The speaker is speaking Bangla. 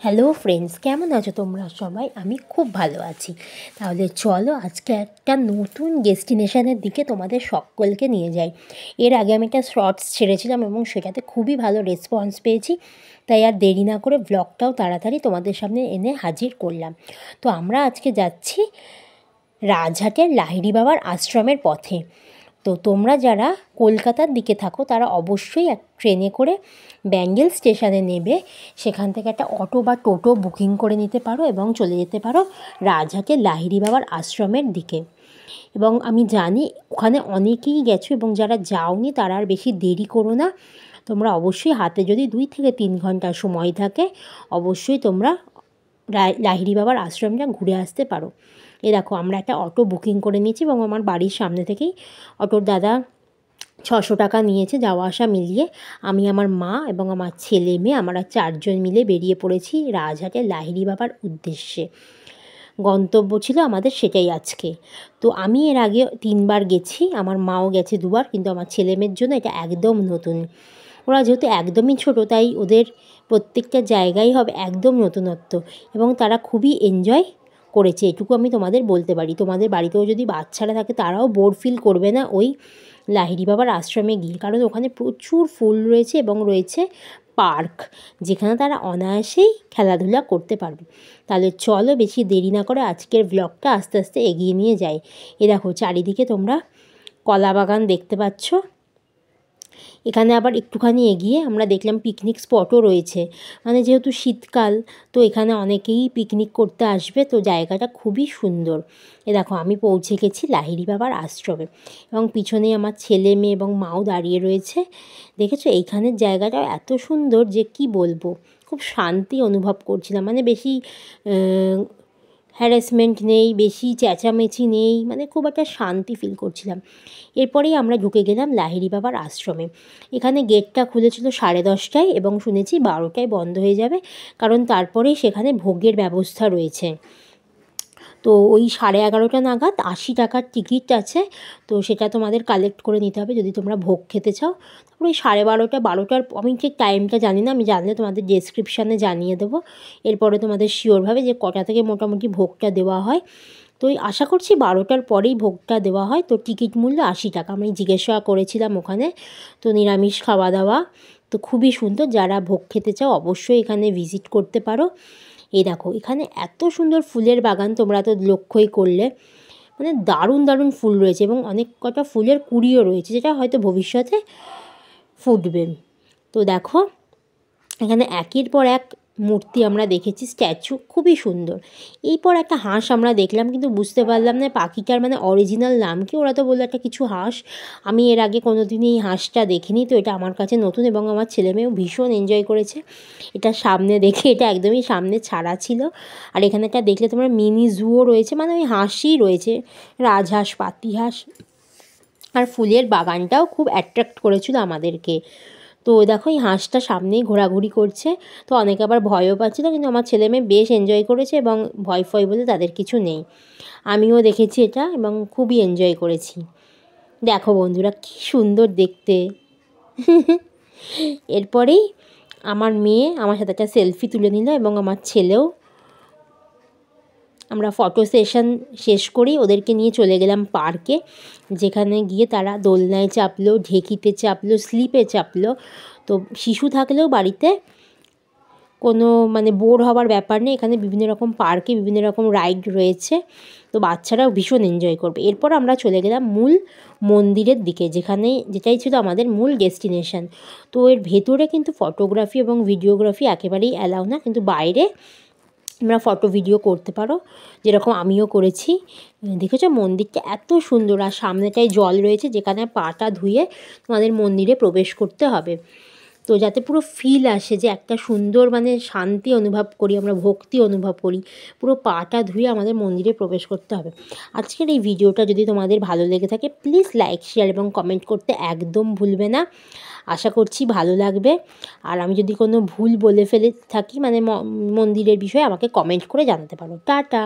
হ্যালো ফ্রেন্ডস, কেমন আছো তোমরা সবাই? আমি খুব ভালো আছি। তাহলে চলো আজকে একটা নতুন ডেস্টিনেশনের দিকে তোমাদের সকলকে নিয়ে যাই। এর আগে আমি একটা শর্টস ছেড়েছিলাম এবং সেটাতে খুবই ভালো রেসপন্স পেয়েছি, তাই আর দেরি না করে ব্লগটাও তাড়াতাড়ি তোমাদের সামনে এনে হাজির করলাম। তো আমরা আজকে যাচ্ছি রাজহাটের লাহিড়ী বাবার আশ্রমের পথে। তো তোমরা যারা কলকাতার দিকে থাকো তারা অবশ্যই এক ট্রেনে করে ব্যান্ডেল স্টেশনে নেবে, সেখান থেকে একটা অটো বা টোটো বুকিং করে নিতে পারো এবং চলে যেতে পারো রাজহাটের লাহিড়ী বাবার আশ্রমের দিকে। এবং আমি জানি ওখানে অনেকেই গেছো এবং যারা যাওনি তারা আর বেশি দেরি করো না। তোমরা অবশ্যই হাতে যদি 2 থেকে 3 ঘন্টা সময় থাকে অবশ্যই তোমরা লাহিড়ী বাবার আশ্রমটা ঘুরে আসতে পারো। এ দেখো আমরা একটা অটো বুকিং করে নিয়েছি এবং আমার বাড়ির সামনে থেকেই অটোর দাদা 600 টাকা নিয়েছে যাওয়া আসা মিলিয়ে। আমি, আমার মা এবং আমার ছেলে মেয়ে আমরা 4 জন মিলে বেরিয়ে পড়েছি রাজহাটের লাহিড়ী বাবার উদ্দেশ্যে। গন্তব্য ছিল আমাদের সেটাই আজকে। তো আমি এর আগে 3 বার গেছি, আমার মাও গেছে 2 বার, কিন্তু আমার ছেলে মেয়ের জন্য এটা একদম নতুন। ওরা যেহেতু একদমই ছোটো তাই ওদের প্রত্যেকটা জায়গায় হবে একদম নতুনত্ব এবং তারা খুবই এনজয় করেছে, এটুকু আমি তোমাদের বলতে পারি। তোমাদের বাড়িতেও যদি বাচ্চারা থাকে তারাও বোর ফিল করবে না ওই লাহিড়ী বাবার আশ্রমে গিয়ে, কারণ ওখানে প্রচুর ফুল রয়েছে এবং রয়েছে পার্ক, যেখানে তারা অনায়াসেই খেলাধুলা করতে পারবে। তাহলে চলো বেশি দেরি না করে আজকের ব্লগটা আস্তে আস্তে এগিয়ে নিয়ে যাই। এ দেখো চারিদিকে তোমরা কলা বাগান দেখতে পাচ্ছ। এখানে আবার একটুখানি এগিয়ে আমরা দেখলাম পিকনিক স্পটও রয়েছে, মানে যেহেতু শীতকাল তো এখানে অনেকেই পিকনিক করতে আসবে, তো জায়গাটা খুবই সুন্দর। এ দেখো আমি পৌঁছে গেছি লাহিড়ী বাবার আশ্রমে এবং পিছনে আমার ছেলে মেয়ে এবং মাও দাঁড়িয়ে রয়েছে। দেখেছো এইখানের জায়গাটাও এত সুন্দর যে কি বলবো, খুব শান্তি অনুভব করছিলাম, মানে বেশি হ্যারাসমেন্ট নেই, বেশি চেঁচামেচি নেই, মানে খুব একটা শান্তি ফিল করছিলাম। এরপরেই আমরা ঢুকে গেলাম লাহিড়ী বাবার আশ্রমে। এখানে গেটটা খুলেছিল 10:30টায় এবং শুনেছি 12টায় বন্ধ হয়ে যাবে, কারণ তারপরেই সেখানে ভোগের ব্যবস্থা রয়েছে। তো ওই 11:30টা নাগাদ 80 টাকার টিকিট আছে, তো সেটা তোমাদের কালেক্ট করে নিতে হবে যদি তোমরা ভোগ খেতে চাও। তারপরে ওই 12:30টার আমি ঠিক টাইমটা জানি না, আমি জানলে তোমাদের ডেসক্রিপশানে জানিয়ে দেবো এরপরে তোমাদের শিওরভাবে যে কটা থেকে মোটামুটি ভোগটা দেওয়া হয়। তো আশা করছি 12টার পরেই ভোগটা দেওয়া হয়। তো টিকিট মূল্য 80 টাকা, আমি জিজ্ঞাসা করেছিলাম ওখানে। তো নিরামিষ খাওয়া দাওয়া, তো খুবই সুন্দর। যারা ভোগ খেতে চাও অবশ্যই এখানে ভিজিট করতে পারো। এই দেখো এখানে এত সুন্দর ফুলের বাগান, তোমরা তো লক্ষ্যই করলে, মানে দারুণ দারুণ ফুল রয়েছে এবং অনেক কটা ফুলের কুঁড়িও রয়েছে যেটা হয়তো ভবিষ্যতে ফুটবে। তো দেখো এখানে একের পর এক মূর্তি আমরা দেখেছি, স্ট্যাচু খুবই সুন্দর। এরপর একটা হাঁস আমরা দেখলাম, কিন্তু বুঝতে পারলাম না পাখিটার মানে অরিজিনাল নাম কি। ওরা তো বললো একটা কিছু হাঁস, আমি এর আগে কোনো দিনই এই হাঁসটা দেখিনি, তো এটা আমার কাছে নতুন এবং আমার ছেলেমেয়েও ভীষণ এনজয় করেছে এটা সামনে দেখে। এটা একদমই সামনে ছাড়া ছিল। আর এখানে একটা দেখলে তোমরা মিনি জুও রয়েছে, মানে ওই হাঁসই রয়েছে, রাজহাঁস, পাতিহাঁস। আর ফুলের বাগানটাও খুব অ্যাট্রাক্ট করেছিল আমাদেরকে। তো দেখো এই হাঁসটা সামনেই ঘোরাঘুরি করছে, তো অনেকে আবার ভয়ও পাচ্ছিল, কিন্তু আমার ছেলে মেয়ে বেশ এনজয় করেছে এবং ভয় ফয় বলে তাদের কিছু নেই। আমিও দেখেছি এটা এবং খুবই এনজয় করেছি। দেখো বন্ধুরা কী সুন্দর দেখতে। এরপরেই আমার মেয়ে আমার সাথে একটা সেলফি তুলে নিল এবং আমার ছেলেও। আমরা ফটো সেশন শেষ করেই ওদেরকে নিয়ে চলে গেলাম পার্কে, যেখানে গিয়ে তারা দোলনায় চাপলো, ঢেকিতে চাপলো, স্লিপে চাপলো। তো শিশু থাকলেও বাড়িতে কোনো মানে বোর হওয়ার ব্যাপার নেই, এখানে বিভিন্ন রকম পার্কে বিভিন্ন রকম রাইড রয়েছে, তো বাচ্চারাও ভীষণ এনজয় করবে। এরপর আমরা চলে গেলাম মূল মন্দিরের দিকে, যেটাই ছিল আমাদের মূল ডেস্টিনেশন। তো এর ভেতরে কিন্তু ফটোগ্রাফি এবং ভিডিওগ্রাফি একেবারেই অ্যালাউ না, কিন্তু বাইরে আমরা ফটো ভিডিও করতে পারো, যেরকম আমিও করেছি। দেখেছো মন্দিরটা এত সুন্দর, আর সামনেটায় জল রয়েছে যেখানে পাটা ধুয়ে তোমাদের মন্দিরে প্রবেশ করতে হবে। তো যাতে পুরো ফিল আসে যে একটা সুন্দর মানে শান্তি অনুভব করি, আমরা ভক্তি অনুভব করি, পুরো পাটা ধুয়ে আমাদের মন্দিরে প্রবেশ করতে হবে। আজকের এই ভিডিওটা যদি তোমাদের ভালো লেগে থাকে প্লিজ লাইক, শেয়ার এবং কমেন্ট করতে একদম ভুলবে না। আশা করছি ভালো লাগবে। আর আমি যদি কোনো ভুল বলে ফেলে থাকি মানে মন্দিরের বিষয়ে আমাকে কমেন্ট করে জানাতে পারো। টাটা।